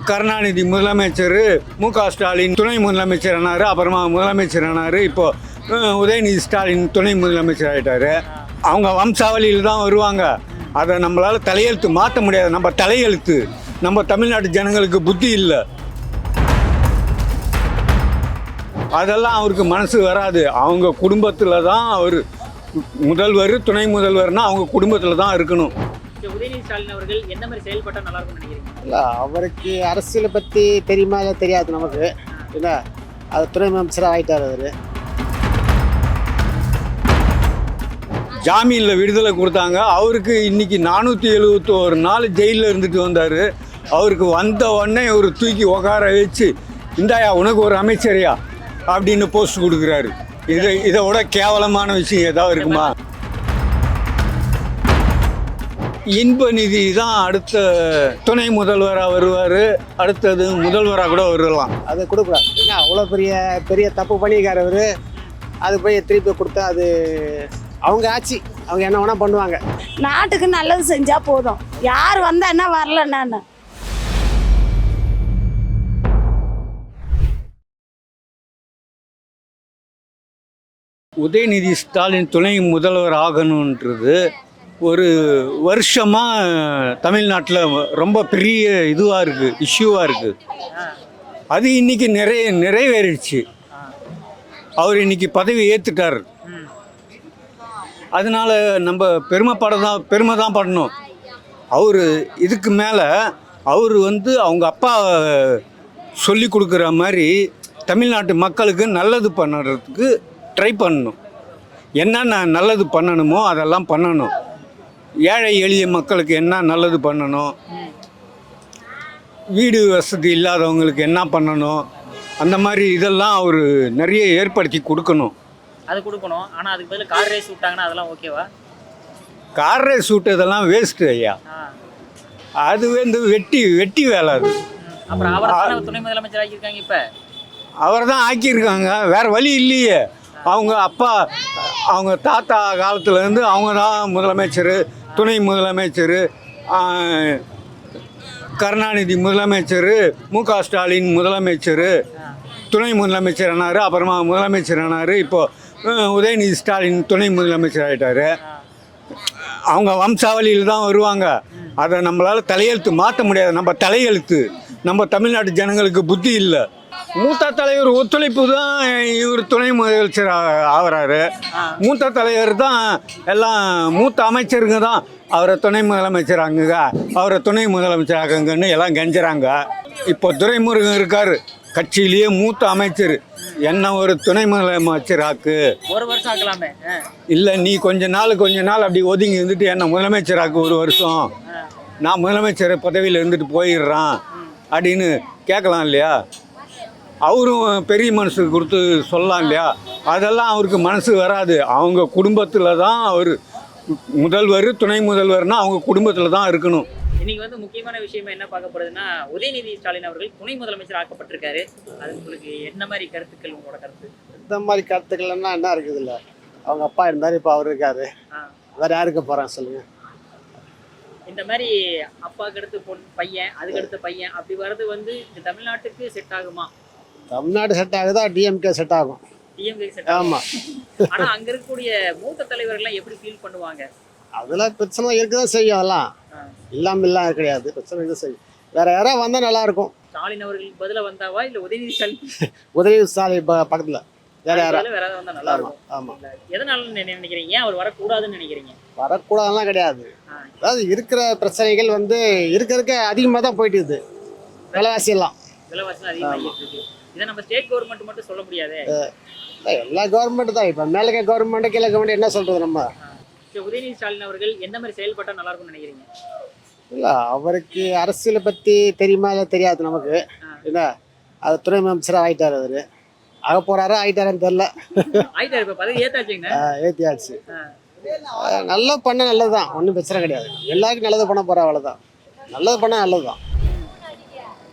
கருணாநிதி முதலமைச்சர், மு.க. ஸ்டாலின் துணை முதலமைச்சர் ஆனார். அப்புறமா முதலமைச்சர் ஆனார். இப்போ உதயநிதி ஸ்டாலின் துணை முதலமைச்சர் ஆகிட்டார். அவங்க வம்சாவளியில் தான் வருவாங்க. அதை நம்மளால் தலையெழுத்து மாற்ற முடியாது. நம்ம தலையெழுத்து, நம்ம தமிழ்நாட்டு ஜனங்களுக்கு புத்தி இல்லை. அதெல்லாம் அவருக்கு மனசு வராது. அவங்க குடும்பத்தில் தான் அவர் முதல்வர், துணை முதல்வர்னால் அவங்க குடும்பத்தில் தான் இருக்கணும். உதயநிதி ஸ்டாலின் அவர்கள் எந்த மாதிரி செயல்பட்டால் நல்லா இருக்கும்னு நினைக்கிறீங்க? இல்லை, அவருக்கு அரசியலை பற்றி தெரியுமா இல்லை தெரியாது நமக்கு. இல்லை, அது துணை அமைச்சராக ஆகிட்டார். அவர் ஜாமீனில் விடுதலை கொடுத்தாங்க. அவருக்கு இன்றைக்கி 471 நாள் ஜெயிலில் இருந்துட்டு வந்தார். அவருக்கு வந்த உடனே ஒரு தூக்கி உட்கார வச்சு, இந்தாயா உனக்கு ஒரு அமைச்சரையா அப்படின்னு போஸ்ட் கொடுக்குறாரு. இதை விட கேவலமான விஷயம் ஏதாவது இருக்குமா? இன்ப நிதி தான் அடுத்த துணை முதல்வராக வருவார். அடுத்தது முதல்வராக கூட வரலாம். அதை கொடுக்குறாரு. ஏன்னா அவ்வளோ பெரிய தப்பு பண்ணியிருக்காரு அவர். அது போய் திருப்பி கொடுத்தா அது அவங்க ஆட்சி, அவங்க என்ன வேணால் பண்ணுவாங்க. நாட்டுக்கு நல்லது செஞ்சால் போதும். யார் வந்தால் என்ன வரல. நான் உதயநிதி ஸ்டாலின் துணை முதல்வர் ஆகணுன்றது ஒரு வருஷமாக தமிழ்நாட்டில் ரொம்ப பெரிய இதுவாக இருக்குது, இஷ்யூவாக இருக்குது. அது இன்றைக்கி நிறைவேறிடுச்சு. அவர் இன்றைக்கி பதவி ஏற்றுட்டார். அதனால் நம்ம பெருமை தான் பண்ணணும். அவர் இதுக்கு மேலே அவர் அவங்க அப்பா சொல்லி கொடுக்குற மாதிரி தமிழ்நாட்டு மக்களுக்கு நல்லது பண்ணுறதுக்கு ட்ரை பண்ணணும். என்னென்ன நல்லது பண்ணணுமோ அதெல்லாம் பண்ணணும். ஏழை எளிய மக்களுக்கு என்ன நல்லது பண்ணணும், வீடு வசதி இல்லாதவங்களுக்கு என்ன பண்ணணும், அந்த மாதிரி இதெல்லாம் அவர் நிறைய ஏற்படுத்தி கொடுக்கணும். அது கொடுக்கணும். ஆனால் அதுக்கு பதில் கார் ரேஸ் விட்டாங்கன்னா அதெல்லாம் ஓகேவா? கார் ரேஸ் விட்டதெல்லாம் வேஸ்ட்டு ஐயா. அது வெட்டி வேலை. அது அப்புறம் அவர் துணை முதலமைச்சர் ஆக்கியிருக்காங்க. இப்போ அவர் தான் ஆக்கியிருக்காங்க, வேறு வழி இல்லையே. அவங்க அப்பா, அவங்க தாத்தா காலத்துலேருந்து அவங்க தான் முதலமைச்சர், துணை முதலமைச்சர். கருணாநிதி முதலமைச்சர், மு.க. ஸ்டாலின் முதலமைச்சர், துணை முதலமைச்சர் ஆனார். அப்புறமா முதலமைச்சர் ஆனார். இப்போது உதயநிதி ஸ்டாலின் துணை முதலமைச்சர் ஆகிட்டார். அவங்க வம்சாவளியில் தான் வருவாங்க. அதை நம்மளால் தலையெழுத்து மாற்ற முடியாது. நம்ம தலையெழுத்து, நம்ம தமிழ்நாட்டு ஜனங்களுக்கு புத்தி இல்லை. மூத்த தலைவர் ஒத்துழைப்பு தான் இவர் துணை முதலமைச்சர் ஆகிறாரு. மூத்த தலைவர் தான் எல்லாம், மூத்த அமைச்சருங்க தான் அவரை துணை முதலமைச்சர் ஆகுங்க, அவரை துணை முதலமைச்சர் ஆகுங்கன்னு எல்லாம் கெஞ்சுறாங்க. இப்போ துரைமுருகன் இருக்கார், கட்சியிலேயே மூத்த அமைச்சர். என்ன ஒரு துணை முதலமைச்சர் ஆக்கு, ஒரு வருஷம் ஆக்கலாமே. இல்லை நீ கொஞ்ச நாள் அப்படி ஒதுங்கி இருந்துட்டு என்ன முதலமைச்சர் ஆக்கு, ஒரு வருஷம் நான் முதலமைச்சர் பதவியில் இருந்துட்டு போயிடுறான் அப்படின்னு கேட்கலாம் இல்லையா? அவரும் பெரிய மனசுக்கு கொடுத்து சொல்லலாம் இல்லையா? அதெல்லாம் அவருக்கு மனசு வராது. அவங்க குடும்பத்தில் தான் அவர் முதல்வர், துணை முதல்வர்னால் அவங்க குடும்பத்தில் தான் இருக்கணும். இன்னைக்கு முக்கியமான விஷயம் என்ன பார்க்கப்படுதுன்னா, உதயநிதி ஸ்டாலின் அவர்கள் துணை முதலமைச்சர் ஆக்கப்பட்டிருக்காரு. அது உங்களுக்கு என்ன மாதிரி கருத்துக்கள், உங்களோட கருத்து? இந்த மாதிரி கருத்துக்கள்னா என்ன இருக்குது? இல்லை, அவங்க அப்பா இருந்தார், இப்போ அவர் இருக்காரு, வேறு யாருக்கு போகிறாங்க சொல்லுங்கள்? இந்த மாதிரி அப்பாவுக்கு அடுத்து பையன், அதுக்கு அடுத்த பையன் அப்படி வர்றது இந்த தமிழ்நாட்டுக்கு செட் ஆகுமா? தமிழ்நாடு செட் ஆகுதா? டிஎம்கே செட் ஆகும். டிஎம்கே செட் ஆமாம். ஆனால் அங்கே இருக்கக்கூடிய மூத்த தலைவர்கள்லாம் எப்படி ஃபீல் பண்ணுவாங்க? அதெல்லாம் பிரச்சனை இருக்குதான் செய்யும். அதெல்லாம் இல்லாமல் கிடையாது, பிரச்சனை இருக்க செய்யும். வேற யாராவது வந்தால் நல்லாயிருக்கும். ஸ்டாலின் அவர்களுக்கு பதிலாக வந்தாவா இல்லை உதயநிதி ஸ்டாலின்? உதயநிதி ஸ்டாலின் பக்கத்தில் வேற யாராவது வந்தால் நல்லா இருக்கும். ஆமாம். எதனால நினைக்கிறீங்க? ஏன் அவர் வரக்கூடாதுன்னு நினைக்கிறீங்க? வரக்கூடாதுலாம் கிடையாது. அதாவது இருக்கிற பிரச்சனைகள் இருக்க அதிகமாக தான் போயிட்டு இருக்குது. விலைவாசி அதிகமாகிட்டு இருக்கு. இதை நம்ம ஸ்டேட் கவர்மெண்ட் மட்டும் சொல்ல முடியாது. எல்லா கவர்மெண்ட் தான். இப்போ மேலே கவர்மெண்ட் கீழே கவர்மெண்ட் என்ன சொல்றது நம்ம? உதயநிதி ஸ்டாலின் அவர்கள் எந்த மாதிரி செயல்பட்டால் நல்லா இருக்கும்னு நினைக்கிறீங்க? இல்லை, அவருக்கு அரசியலை பற்றி தெரியுமா இல்லை தெரியாது நமக்கு. என்ன, அது துணை அமைச்சராக ஆகிட்டார். அவர் ஆக போறாரா ஆகிட்டாரான்னு தெரில. ஆகிட்டார். இப்போ பதவி ஏத்தாச்சுங்க. ஏற்றியாச்சு. நல்லா பண்ண நல்லது தான், ஒன்றும் பிரச்சனை கிடையாது. எல்லாருக்கும் நல்லது பண்ண போகிறா, அவ்வளோதான். நல்லது பண்ணால் நல்லது தான்.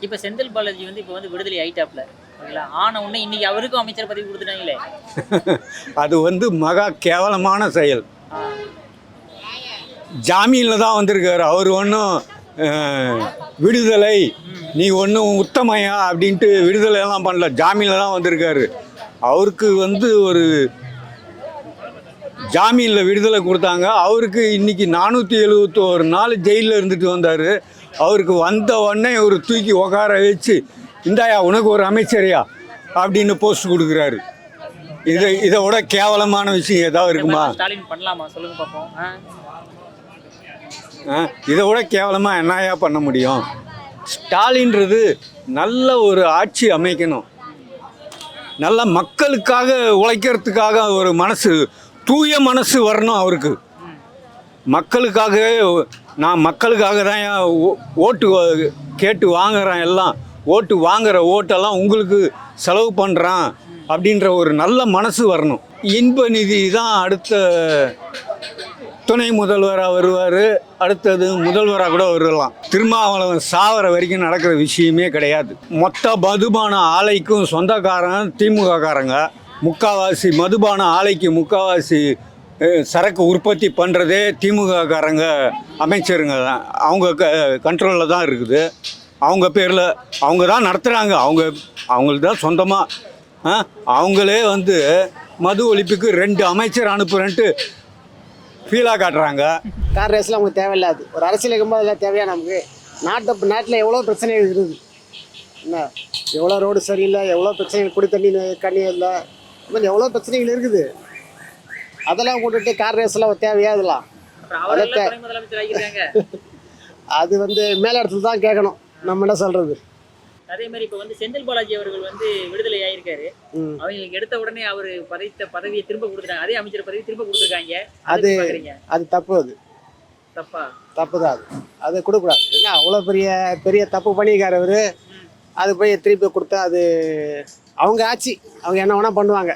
இப்போ செந்தில் பாலாஜி இப்போ விடுதலை ஆயிட்டாப்ல, ஓகேங்களா? ஆன உடனே இன்னைக்கு அவருக்கும் அமைச்சர் பதவி கொடுத்துட்டாங்களே. அது மகா கேவலமான செயல். ஜாமீனில் தான் வந்திருக்காரு. அவர் ஒன்றும் விடுதலை நீ ஒன்றும் உத்தமையா அப்படின்ட்டு விடுதலையெல்லாம் பண்ணல, ஜாமீனில் தான் வந்திருக்காரு. அவருக்கு வந்து ஒரு ஜாமீனில் விடுதலை கொடுத்தாங்க. அவருக்கு இன்னைக்கு 471 நாள் ஜெயிலில் இருந்துட்டு வந்தார். அவருக்கு வந்த உடனே ஒரு தூக்கி உட்கார வச்சு, இந்தாயா உனக்கு ஒரு அமைச்சரையா அப்படின்னு போஸ்ட் கொடுக்குறாரு. இதை விட கேவலமான விஷயம் ஏதாவது இருக்குமா? ஸ்டாலின் பண்ணலாமா சொல்லுங்க பார்ப்போம். இதை விட கேவலமாக என்னையா பண்ண முடியும்? ஸ்டாலின்றது நல்ல ஒரு ஆட்சி அமைக்கணும், நல்ல மக்களுக்காக உழைக்கிறதுக்காக ஒரு மனசு, தூய மனசு வரணும் அவருக்கு. மக்களுக்காகவே நான் மக்களுக்காக தான் ஓட்டு கேட்டு வாங்குறேன், எல்லாம் ஓட்டு வாங்குகிற ஓட்டெல்லாம் உங்களுக்கு செலவு பண்ணுறான் அப்படின்ற ஒரு நல்ல மனசு வரணும். இன்ப நிதி தான் அடுத்த துணை முதல்வராக வருவார், அடுத்தது முதல்வராக கூட வரலாம். திருமாவளவன் சாவர வரைக்கும் நடக்கிற விஷயமே கிடையாது. மொத்த மதுபான ஆலைக்கும் சொந்தக்காரன் திமுககாரங்க. முக்கால்வாசி மதுபான ஆலைக்கு முக்கால்வாசி சரக்கு உற்பத்தி பண்ணுறதே திமுககாரங்க அமைச்சருங்க தான். அவங்க கண்ட்ரோலில் தான் இருக்குது. அவங்க பேரில் அவங்க தான் நடத்துகிறாங்க. அவங்களுக்கு தான் சொந்தமாக அவங்களே வந்து மது ஒழிப்புக்கு 2 அமைச்சர் அனுப்புகிறேன்ட்டு ஃபீலாக காட்டுறாங்க. கார் ரேஸ்லாம் நமக்கு தேவையில்லாது. ஒரு அரசியல் இருக்கும்போது எல்லாம் தேவையா நமக்கு? நாட்டில் எவ்வளோ பிரச்சனைகள் இருக்குது. என்ன எவ்வளோ ரோடு சரியில்லை, எவ்வளோ பிரச்சனைகள், குடி தண்ணி கண்ணி இல்லை, இந்த மாதிரி எவ்வளோ பிரச்சனைகள் இருக்குது. அதெல்லாம் போட்டுட்டு கார் ரேஸ்லாம் தேவையா? இதெல்லாம் அது வந்து மேல இடத்துல தான் கேட்கணும், நம்ம என்ன சொல்றது. அதே மாதிரி இப்போ வந்து செந்தில் பாலாஜி அவர்கள் வந்து விடுதலை ஆயிருக்காரு. அவங்களுக்கு எடுத்த உடனே அவர் பதவியை திரும்ப கொடுத்துட்டாங்க, அதே அமைச்சர் பதவி திரும்ப கொடுத்துருக்காங்க. அது தப்பு. அது தப்பு தான். அது கொடுக்கூடாது. ஏன்னா அவ்வளோ பெரிய தப்பு பண்ணியிருக்காரு அவரு. அது போய் திருப்பி கொடுத்தா அது அவங்க ஆட்சி, அவங்க என்ன வேணா பண்ணுவாங்க.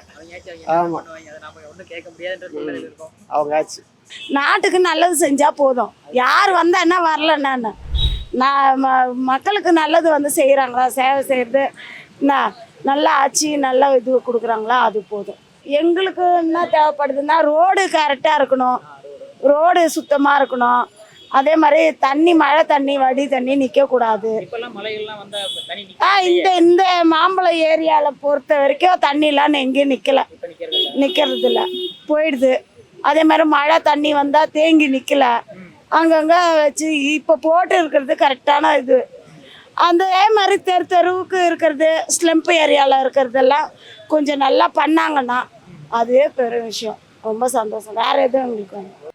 ஆமா, அவங்க ஆட்சி. நாட்டுக்கு நல்லது செஞ்சா போதும். யார் வந்தா என்ன வரலன்னு நான் மக்களுக்கு நல்லது வந்து செய்கிறாங்களா, சேவை செய்கிறது என்ன, நல்ல ஆட்சி நல்ல இது கொடுக்குறாங்களா, அது போதும். எங்களுக்கு என்ன தேவைப்படுதுன்னா ரோடு கரெக்டாக இருக்கணும், ரோடு சுத்தமாக இருக்கணும். அதே மாதிரி தண்ணி, மழை தண்ணி, வடி தண்ணி நிற்கக்கூடாது. இந்த மாம்பழம் ஏரியாவில் பொறுத்த வரைக்கும் தண்ணிலாம் எங்கேயும் நிற்கிறது இல்லை, போயிடுது. அதே மாதிரி மழை தண்ணி வந்தால் தேங்கி நிற்கல, அங்கங்கே வச்சு இப்போ போட்டு இருக்கிறது கரெக்டான இது. அதே மாதிரி தெருவுக்கு இருக்கிறது, ஸ்லம்ப் ஏரியாவில் இருக்கிறதெல்லாம் கொஞ்சம் நல்லா பண்ணாங்கன்னா அதுவே பெரிய விஷயம். ரொம்ப சந்தோஷம். வேறு எதுவும் எங்களுக்கு